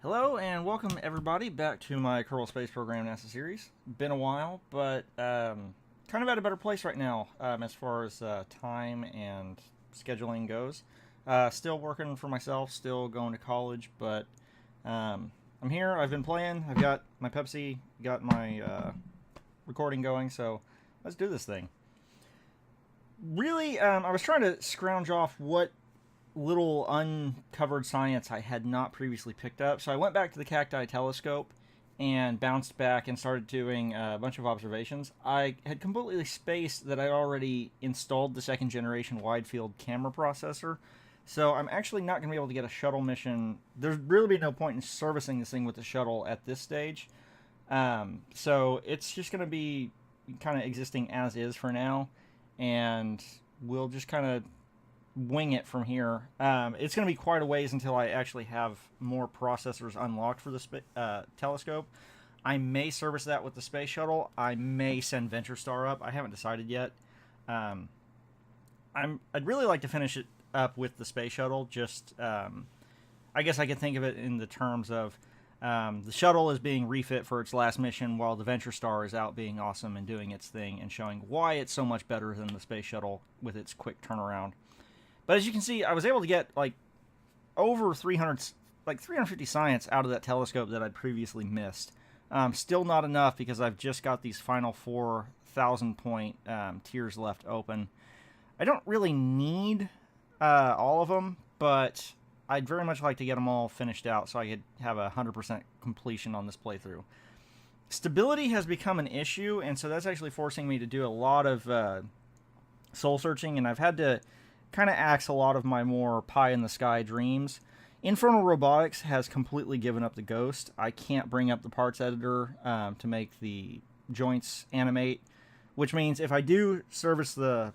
Hello and welcome everybody back to my Kerbal Space Program NASA series. Been a while, but kind of at a better place right now as far as time and scheduling goes. Still working for myself, still going to college, but I'm here. I've been playing. I've got my Pepsi, got my recording going, so let's do this thing. Really, I was trying to scrounge off what little uncovered science I had not previously picked up. So I went back to the Cacteye Telescope and bounced back and started doing a bunch of observations. I had completely spaced that I already installed the second generation wide field camera processor. So I'm actually not going to be able to get a shuttle mission. There's really be no point in servicing this thing with the shuttle at this stage. So it's just going to be kind of existing as is for now. And we'll just kind of wing it from here. It's going to be quite a ways until I actually have more processors unlocked for the telescope. I may service that with the space shuttle. I may send VentureStar up. I haven't decided yet. I'd really like to finish it up with the space shuttle. Just I guess I could think of it in the terms of the shuttle is being refit for its last mission, while the VentureStar is out being awesome and doing its thing and showing why it's so much better than the space shuttle with its quick turnaround. But as you can see, I was able to get like over 350 science out of that telescope that I'd previously missed. Still not enough because I've just got these final 4,000 point tiers left open. I don't really need all of them, but I'd very much like to get them all finished out so I could have 100% completion on this playthrough. Stability has become an issue, and so that's actually forcing me to do a lot of soul searching, and I've had to kind of axe a lot of my more pie-in-the-sky dreams. Infernal Robotics has completely given up the ghost. I can't bring up the parts editor to make the joints animate, which means if I do service the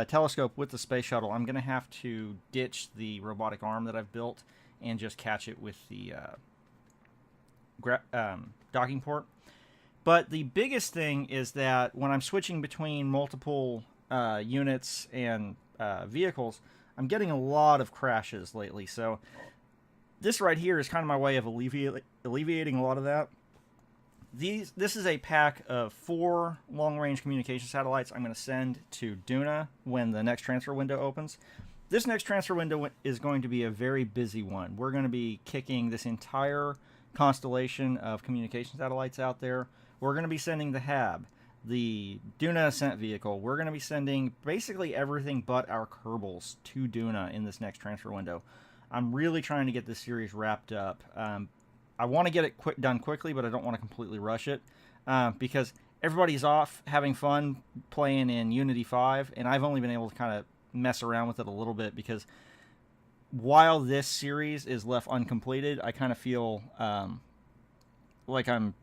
telescope with the space shuttle, I'm going to have to ditch the robotic arm that I've built and just catch it with the docking port. But the biggest thing is that when I'm switching between multiple units and vehicles, I'm getting a lot of crashes lately. So this right here is kind of my way of alleviating a lot of that. This is a pack of 4 long-range communication satellites I'm going to send to Duna when the next transfer window opens. This next transfer window is going to be a very busy one. We're going to be kicking this entire constellation of communication satellites out there. We're going to be sending the HAB, the Duna Ascent Vehicle. We're going to be sending basically everything but our Kerbals to Duna in this next transfer window. I'm really trying to get this series wrapped up. I want to get it done quickly, but I don't want to completely rush it because everybody's off having fun playing in Unity 5, and I've only been able to kind of mess around with it a little bit because while this series is left uncompleted, I kind of feel like I'm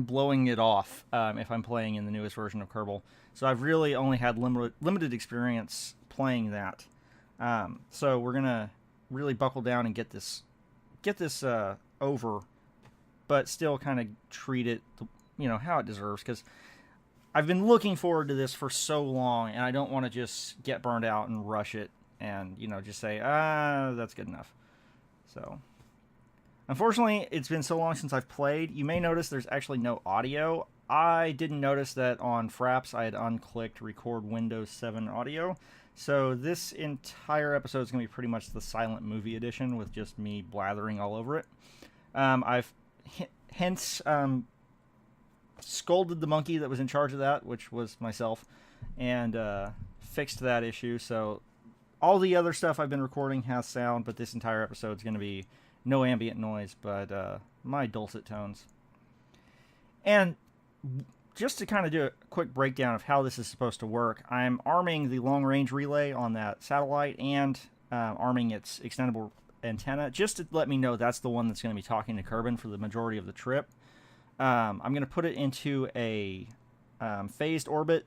blowing it off if I'm playing in the newest version of Kerbal. So I've really only had limited experience playing that. So we're gonna really buckle down and get this over, but still kind of treat it, how it deserves. Because I've been looking forward to this for so long, and I don't want to just get burned out and rush it, and just say that's good enough. So. Unfortunately, it's been so long since I've played. You may notice there's actually no audio. I didn't notice that on Fraps I had unclicked record Windows 7 audio. So this entire episode is going to be pretty much the silent movie edition with just me blathering all over it. I've hence scolded the monkey that was in charge of that, which was myself, and fixed that issue. So all the other stuff I've been recording has sound, but this entire episode is going to be no ambient noise, but my dulcet tones. And just to kind of do a quick breakdown of how this is supposed to work, I'm arming the long-range relay on that satellite and arming its extendable antenna, just to let me know that's the one that's going to be talking to Kerbin for the majority of the trip. I'm going to put it into a phased orbit.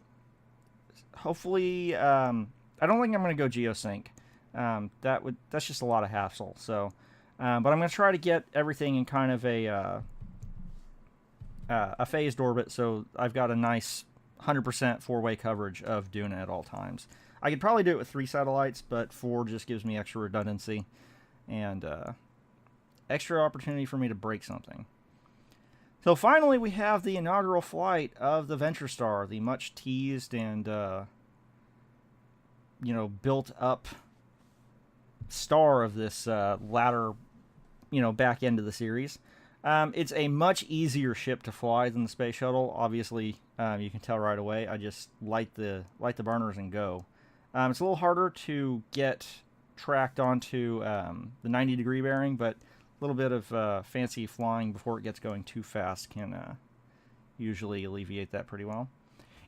Hopefully, I don't think I'm going to go geosync. That's just a lot of hassle, so... but I'm going to try to get everything in kind of a phased orbit, so I've got a nice 100% four-way coverage of Duna at all times. I could probably do it with 3 satellites, but 4 just gives me extra redundancy. And extra opportunity for me to break something. So finally, we have the inaugural flight of the VentureStar, the much teased and built up star of this latter back end of the series. It's a much easier ship to fly than the space shuttle. Obviously, you can tell right away. I just light the burners and go. It's a little harder to get tracked onto the 90-degree bearing, but a little bit of fancy flying before it gets going too fast can usually alleviate that pretty well.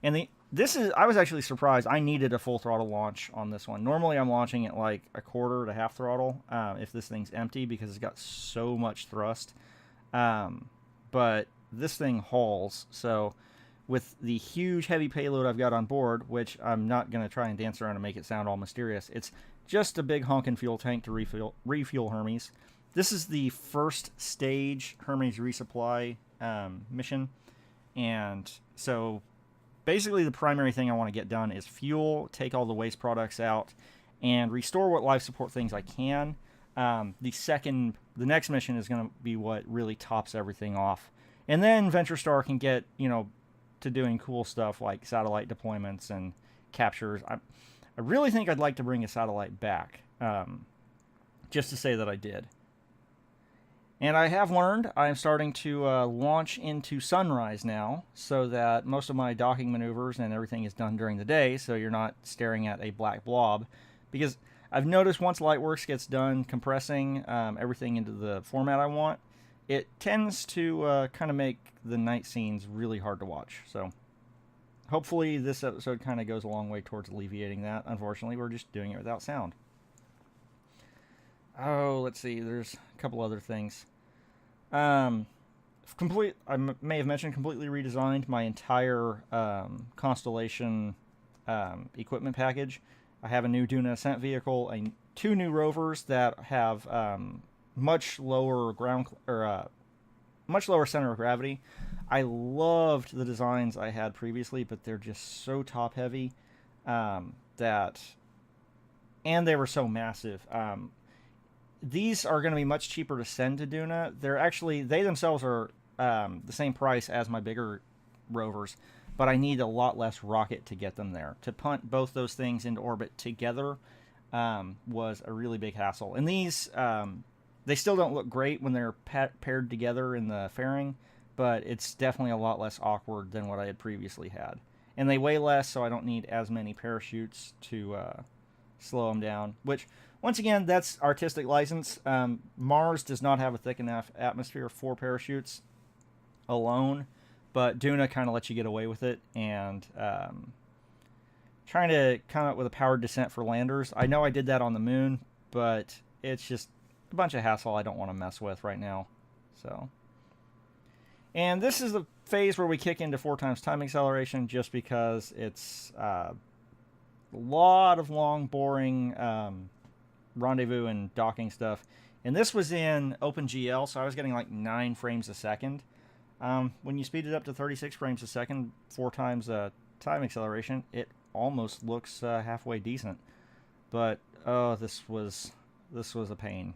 And I was actually surprised. I needed a full throttle launch on this one. Normally I'm launching at like a quarter to half throttle if this thing's empty, because it's got so much thrust. But this thing hauls. So with the huge heavy payload I've got on board, which I'm not going to try and dance around and make it sound all mysterious, it's just a big honkin' fuel tank to refuel Hermes. This is the first stage Hermes resupply mission. And so basically the primary thing I want to get done is fuel, take all the waste products out, and restore what life support things I can. The next mission is going to be what really tops everything off. And then VentureStar can get, to doing cool stuff like satellite deployments and captures. I really think I'd like to bring a satellite back, just to say that I did. And I have learned I'm starting to launch into sunrise now, so that most of my docking maneuvers and everything is done during the day, so you're not staring at a black blob. Because I've noticed once Lightworks gets done compressing everything into the format I want, it tends to kind of make the night scenes really hard to watch. So hopefully this episode kind of goes a long way towards alleviating that. Unfortunately, we're just doing it without sound. Oh, let's see. There's a couple other things. I may have mentioned completely redesigned my entire Constellation equipment package. I have a new Duna ascent vehicle, two new rovers that have much lower center of gravity. I loved the designs I had previously, but they're just so top heavy and they were so massive. These are going to be much cheaper to send to Duna. They themselves are the same price as my bigger rovers, but I need a lot less rocket to get them there. To punt both those things into orbit together was a really big hassle. And these, they still don't look great when they're paired together in the fairing, but it's definitely a lot less awkward than what I had previously had. And they weigh less, so I don't need as many parachutes to slow them down, which, once again, that's artistic license. Mars does not have a thick enough atmosphere for parachutes alone, but Duna kind of lets you get away with it. And trying to come up with a powered descent for landers. I know I did that on the moon, but it's just a bunch of hassle I don't want to mess with right now. So, and this is the phase where we kick into 4x time acceleration, just because it's a lot of long, boring rendezvous and docking stuff. And this was in OpenGL, so I was getting like 9 frames a second. When you speed it up to 36 frames a second, 4x time acceleration, it almost looks halfway decent. But oh, this was a pain.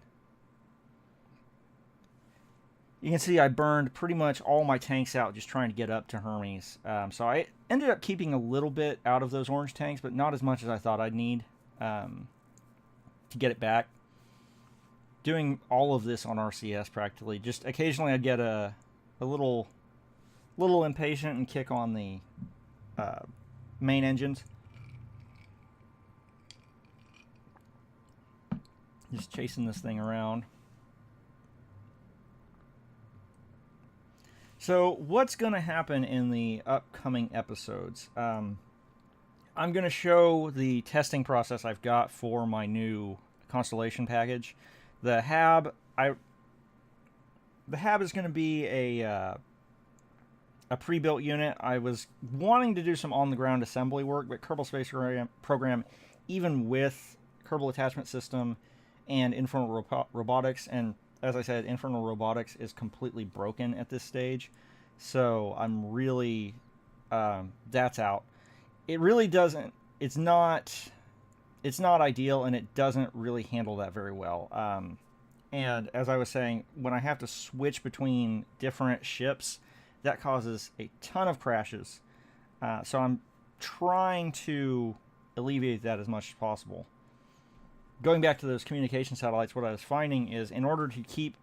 You can see I burned pretty much all my tanks out just trying to get up to Hermes. So I ended up keeping a little bit out of those orange tanks, but not as much as I thought I'd need to get it back. Doing all of this on RCS practically. Just occasionally I'd get a little impatient and kick on the main engines. Just chasing this thing around. So what's going to happen in the upcoming episodes? I'm going to show the testing process I've got for my new Constellation package. The HAB is going to be a pre-built unit. I was wanting to do some on-the-ground assembly work, but Kerbal Space Program, even with Kerbal Attachment System and Infernal Robotics, and as I said, Infernal Robotics is completely broken at this stage, so I'm really that's out. It really doesn't. It's not ideal, and it doesn't really handle that very well. And as I was saying, when I have to switch between different ships, that causes a ton of crashes. So I'm trying to alleviate that as much as possible. Going back to those communication satellites, what I was finding is in order to keep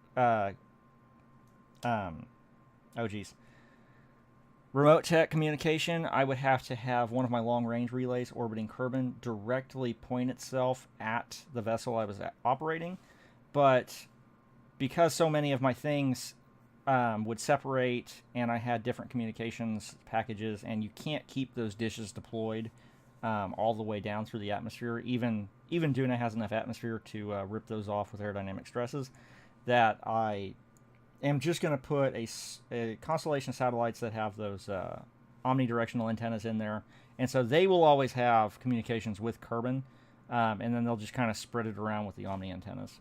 remote tech communication, I would have to have one of my long-range relays orbiting Kerbin directly point itself at the vessel I was operating. But because so many of my things would separate, and I had different communications packages, and you can't keep those dishes deployed all the way down through the atmosphere. Even Duna has enough atmosphere to rip those off with aerodynamic stresses, that I am just going to put a constellation of satellites that have those omnidirectional antennas in there, and so they will always have communications with Kerbin, and then they'll just kind of spread it around with the omni antennas,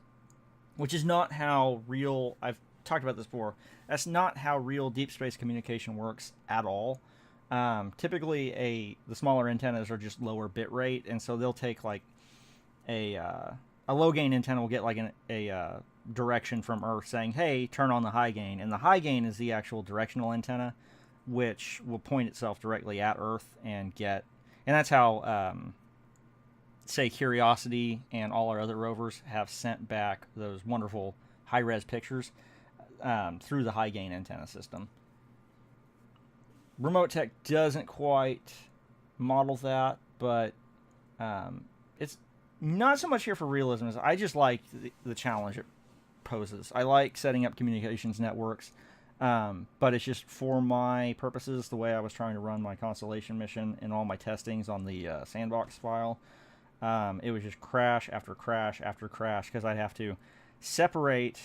which is not how real, I've talked about this before, that's not how real deep space communication works at all. Typically, the smaller antennas are just lower bit rate, and so they'll take like a low gain antenna will get like a direction from Earth saying, hey, turn on the high gain, and the high gain is the actual directional antenna, which will point itself directly at Earth and that's how say Curiosity and all our other rovers have sent back those wonderful high-res pictures through the high gain antenna system. Remote tech doesn't quite model that, but it's not so much here for realism as I just like the challenge it poses. I like setting up communications networks, but it's just for my purposes, the way I was trying to run my Constellation mission and all my testings on the sandbox file. It was just crash after crash after crash because I'd have to separate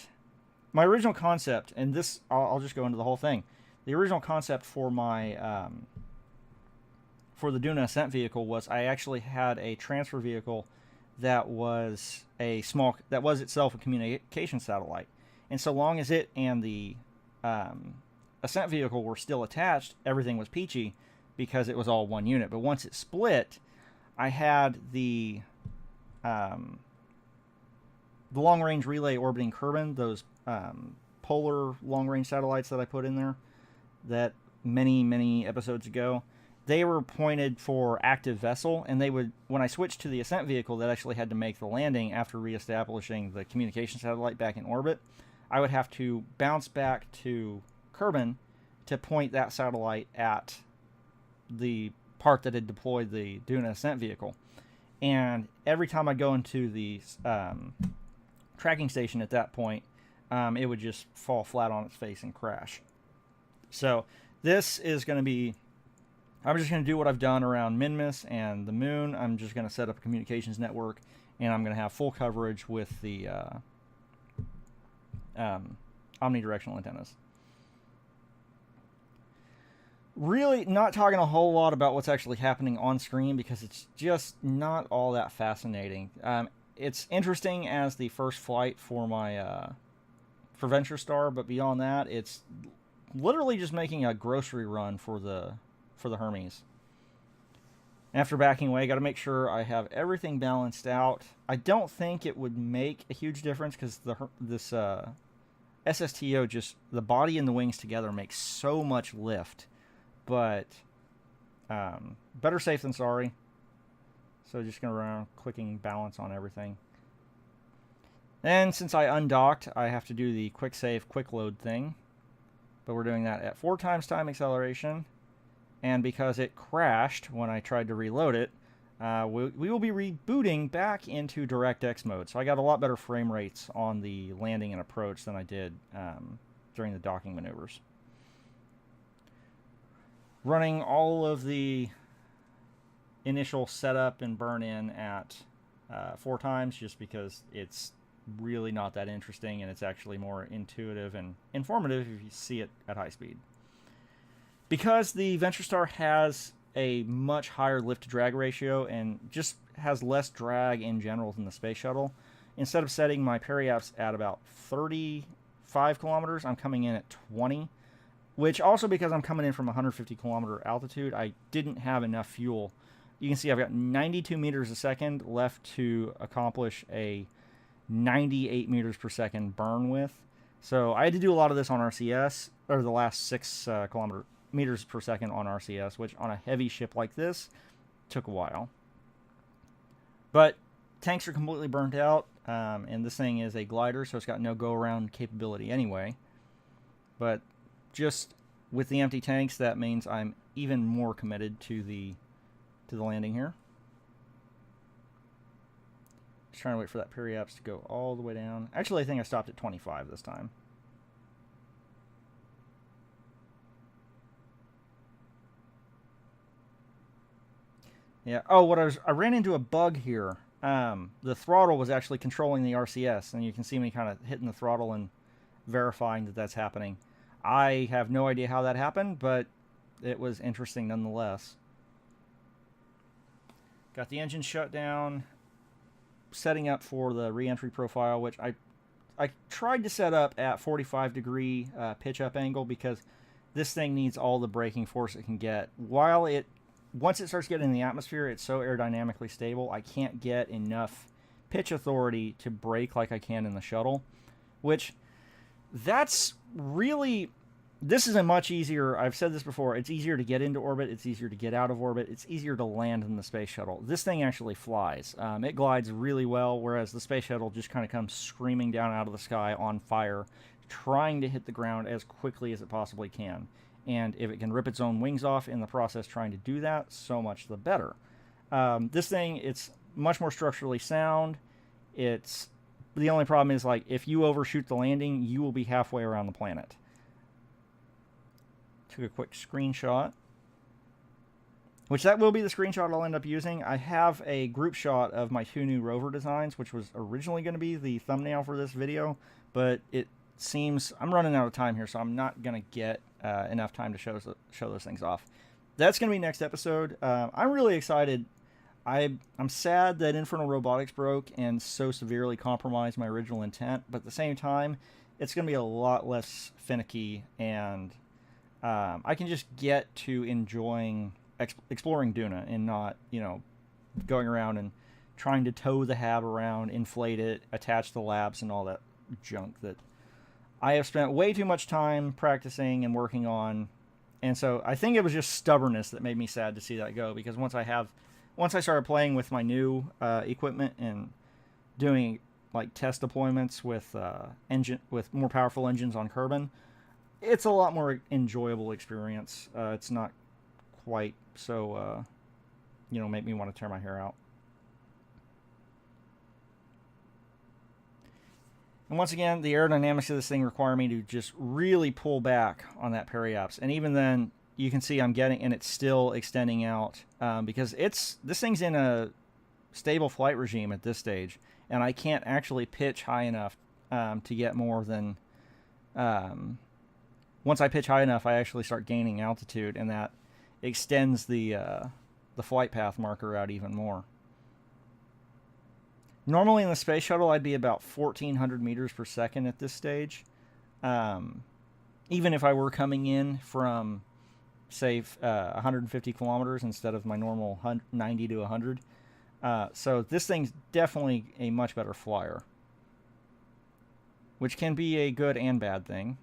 my original concept, and this I'll just go into the whole thing. The original concept for my for the Duna ascent vehicle was I actually had a transfer vehicle that was itself a communication satellite, and so long as it and the ascent vehicle were still attached, everything was peachy because it was all one unit. But once it split, I had the long-range relay orbiting Kerbin, those polar long-range satellites that I put in there that many episodes ago. They were pointed for active vessel, and they would, when I switched to the ascent vehicle that actually had to make the landing after reestablishing the communication satellite back in orbit, I would have to bounce back to Kerbin to point that satellite at the part that had deployed the Duna ascent vehicle. And every time I go into the tracking station at that point, it would just fall flat on its face and crash. So this is going to be, I'm just going to do what I've done around Minmus and the moon. I'm just going to set up a communications network, and I'm going to have full coverage with the omnidirectional antennas. Really not talking a whole lot about what's actually happening on screen because it's just not all that fascinating. It's interesting as the first flight for my for VentureStar, but beyond that, it's literally just making a grocery run for the Hermes. After backing away, got to make sure I have everything balanced out. I don't think it would make a huge difference because this SSTO, just the body and the wings together, makes so much lift. But better safe than sorry. So just going to run clicking balance on everything. And since I undocked, I have to do the quick save, quick load thing. But we're doing that at 4 times time acceleration. And because it crashed when I tried to reload it, we will be rebooting back into DirectX mode. So I got a lot better frame rates on the landing and approach than I did during the docking maneuvers. Running all of the initial setup and burn in at 4 times just because it's really not that interesting, and it's actually more intuitive and informative if you see it at high speed. Because the VentureStar has a much higher lift-to-drag ratio and just has less drag in general than the Space Shuttle, instead of setting my periaps at about 35 kilometers, I'm coming in at 20, which also because I'm coming in from 150 kilometer altitude, I didn't have enough fuel. You can see I've got 92 meters a second left to accomplish a 98 meters per second burn with. So I had to do a lot of this on RCS, or the last 6 meters per second on RCS, which on a heavy ship like this took a while. But tanks are completely burnt out, and this thing is a glider, so it's got no go-around capability anyway. But just with the empty tanks, that means I'm even more committed to the landing here. Just trying to wait for that periaps to go all the way down. Actually, I think I stopped at 25 this time. Yeah. Oh, I ran into a bug here. The throttle was actually controlling the RCS, and you can see me kind of hitting the throttle and verifying that that's happening. I have no idea how that happened, but it was interesting nonetheless. Got the engine shut down, setting up for the re-entry profile, which I tried to set up at 45-degree pitch up angle because this thing needs all the braking force it can get. Once it starts getting in the atmosphere, it's so aerodynamically stable, I can't get enough pitch authority to brake like I can in the shuttle, which that's really, this is a much easier, I've said this before, it's easier to get into orbit, it's easier to get out of orbit, it's easier to land than the space shuttle. This thing actually flies. It glides really well, whereas the space shuttle just kind of comes screaming down out of the sky on fire, trying to hit the ground as quickly as it possibly can. And if it can rip its own wings off in the process trying to do that, so much the better. This thing, it's much more structurally sound. The only problem is, like, if you overshoot the landing, you will be halfway around the planet. Took a quick screenshot, which that will be the screenshot I'll end up using. I have a group shot of my 2 new rover designs, which was originally going to be the thumbnail for this video, but it seems I'm running out of time here, so I'm not going to get enough time to show those things off. That's going to be next episode. I'm really excited. I'm sad that Infernal Robotics broke and so severely compromised my original intent, but at the same time, it's going to be a lot less finicky, and I can just get to enjoying exploring Duna and not, going around and trying to tow the hab around, inflate it, attach the labs, and all that junk that I have spent way too much time practicing and working on. And so I think it was just stubbornness that made me sad to see that go, because once I started playing with my new equipment and doing like test deployments with more powerful engines on Kerbin, it's a lot more enjoyable experience. It's not quite so make me want to tear my hair out. And once again, the aerodynamics of this thing require me to just really pull back on that periaps. And even then, you can see it's still extending out because this thing's in a stable flight regime at this stage, and I can't actually pitch high enough to get more than. Once I pitch high enough, I actually start gaining altitude, and that extends the flight path marker out even more. Normally in the space shuttle, I'd be about 1,400 meters per second at this stage. Even if I were coming in from, say, 150 kilometers instead of my normal 90 to 100. So this thing's definitely a much better flyer, which can be a good and bad thing.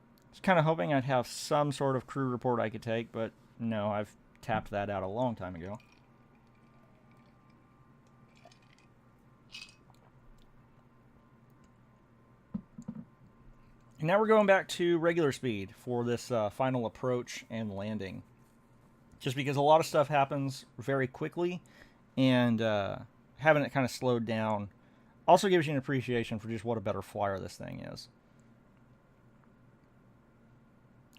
I was kind of hoping I'd have some sort of crew report I could take, but no, I've tapped that out a long time ago. And now we're going back to regular speed for this final approach and landing. Just because a lot of stuff happens very quickly, and having it kind of slowed down also gives you an appreciation for just what a better flyer this thing is.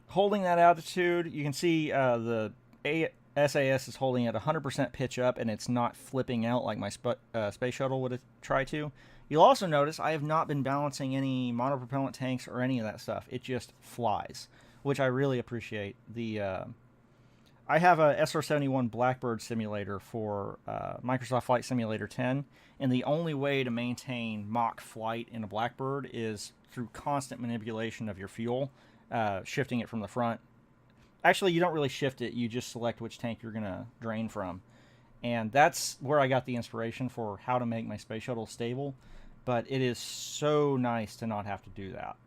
Holding that altitude, you can see the SAS is holding at 100% pitch up, and it's not flipping out like my space shuttle would try to. You'll also notice I have not been balancing any monopropellant tanks or any of that stuff. It just flies, which I really appreciate. I have a SR-71 Blackbird simulator for Microsoft Flight Simulator 10, and the only way to maintain Mach flight in a Blackbird is through constant manipulation of your fuel, shifting it from the front. Actually, you don't really shift it, you just select which tank you're going to drain from. And that's where I got the inspiration for how to make my space shuttle stable. but it is so nice to not have to do that.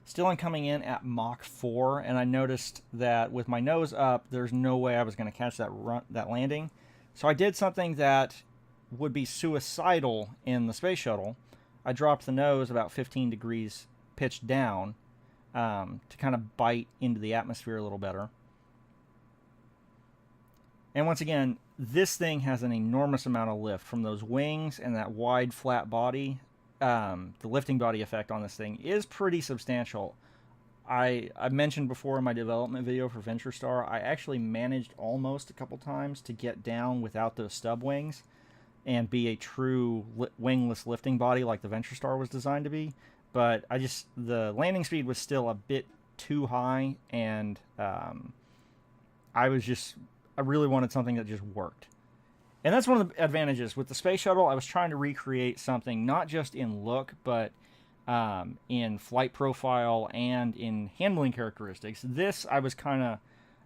Still, I'm coming in at Mach 4, and I noticed that with my nose up, there's no way I was going to catch that landing. So I did something that would be suicidal in the space shuttle. I dropped the nose about 15 degrees pitched down to kind of bite into the atmosphere a little better. And once again, this thing has an enormous amount of lift from those wings and that wide, flat body. The lifting body effect on this thing is pretty substantial. I mentioned before in my development video for VentureStar, I actually managed almost a couple times to get down without those stub wings and be a true wingless lifting body like the VentureStar was designed to be. But the landing speed was still a bit too high, and I really wanted something that just worked. And that's one of the advantages. With the space shuttle, I was trying to recreate something not just in look, but in flight profile and in handling characteristics. This, I was kind of,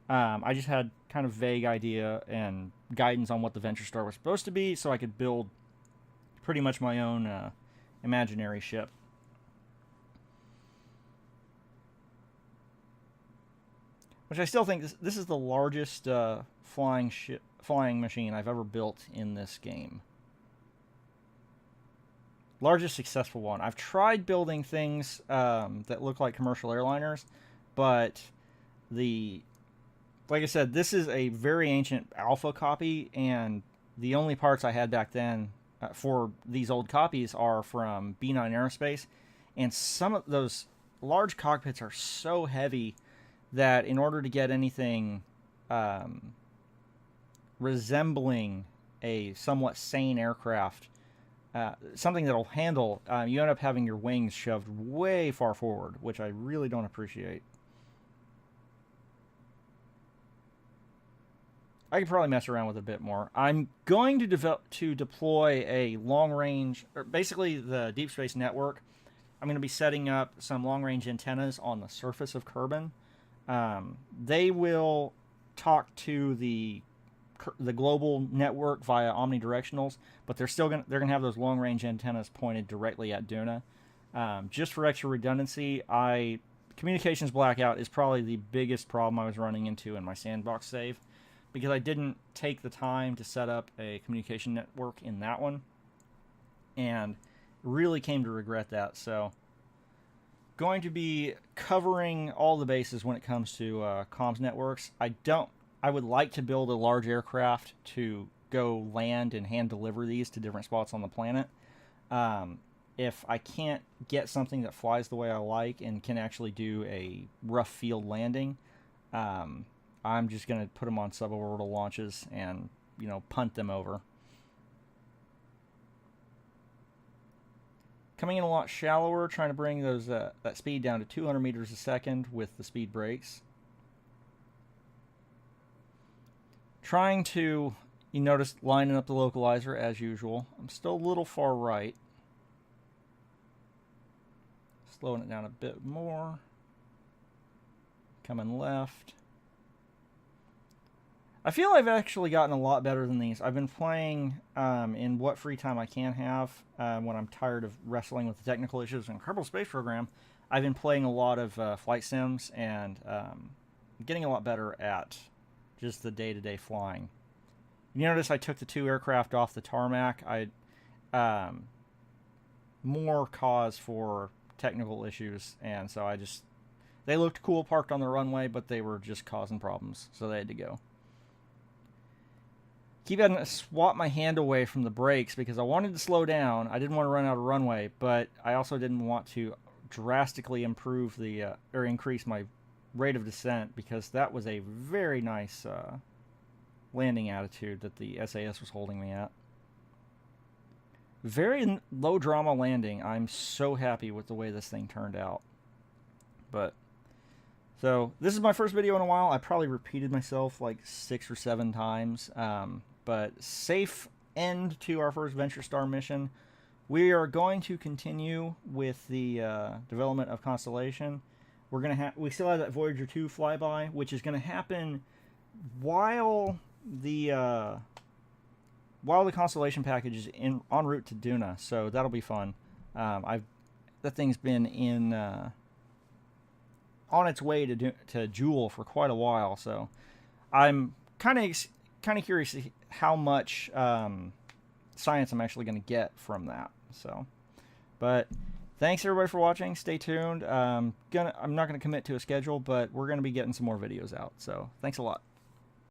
I just had kind of vague idea and guidance on what the VentureStar was supposed to be, so I could build pretty much my own imaginary ship. Which I still think this is the largest flying machine I've ever built in this game. Largest successful one. I've tried building things that look like commercial airliners, but like I said, this is a very ancient alpha copy, and the only parts I had back then for these old copies are from B9 Aerospace, and some of those large cockpits are so heavy that in order to get anything resembling a somewhat sane aircraft, something that'll handle, you end up having your wings shoved way far forward, which I really don't appreciate. I could probably mess around with it a bit more. I'm going to deploy a long-range, or basically the Deep Space Network. I'm going to be setting up some long-range antennas on the surface of Kerbin. They will talk to the global network via omnidirectionals, but they're gonna have those long range antennas pointed directly at Duna. Just for extra redundancy, communications blackout is probably the biggest problem I was running into in my sandbox save, because I didn't take the time to set up a communication network in that one, and really came to regret that. So going to be covering all the bases when it comes to comms networks. I would like to build a large aircraft to go land and hand deliver these to different spots on the planet. If I can't get something that flies the way I like and can actually do a rough field landing, I'm just going to put them on suborbital launches and, punt them over. Coming in a lot shallower, trying to bring that speed down to 200 meters a second with the speed brakes. Trying to, you notice, lining up the localizer as usual. I'm still a little far right. Slowing it down a bit more. Coming left. I feel I've actually gotten a lot better than these. I've been playing in what free time I can have when I'm tired of wrestling with the technical issues in Kerbal Space Program. I've been playing a lot of flight sims and getting a lot better at just the day-to-day flying. You notice I took the 2 aircraft off the tarmac. More cause for technical issues, and so they looked cool parked on the runway, but they were just causing problems, so they had to go. Keep having to swap my hand away from the brakes because I wanted to slow down. I didn't want to run out of runway, but I also didn't want to drastically improve or increase my rate of descent, because that was a very nice landing attitude that the SAS was holding me at. Very low drama landing. I'm so happy with the way this thing turned out. So this is my first video in a while. I probably repeated myself like 6 or 7 times, but safe end to our first VentureStar mission. We are going to continue with the development of Constellation. We still have that Voyager 2 flyby, which is going to happen while the while the constellation package is en route to Duna, so that'll be fun. That thing's been in on its way to Joule for quite a while, so I'm kind of curious how much science I'm actually going to get from that. So, but thanks everybody for watching. Stay tuned. I'm not going to commit to a schedule, but we're going to be getting some more videos out. So thanks a lot.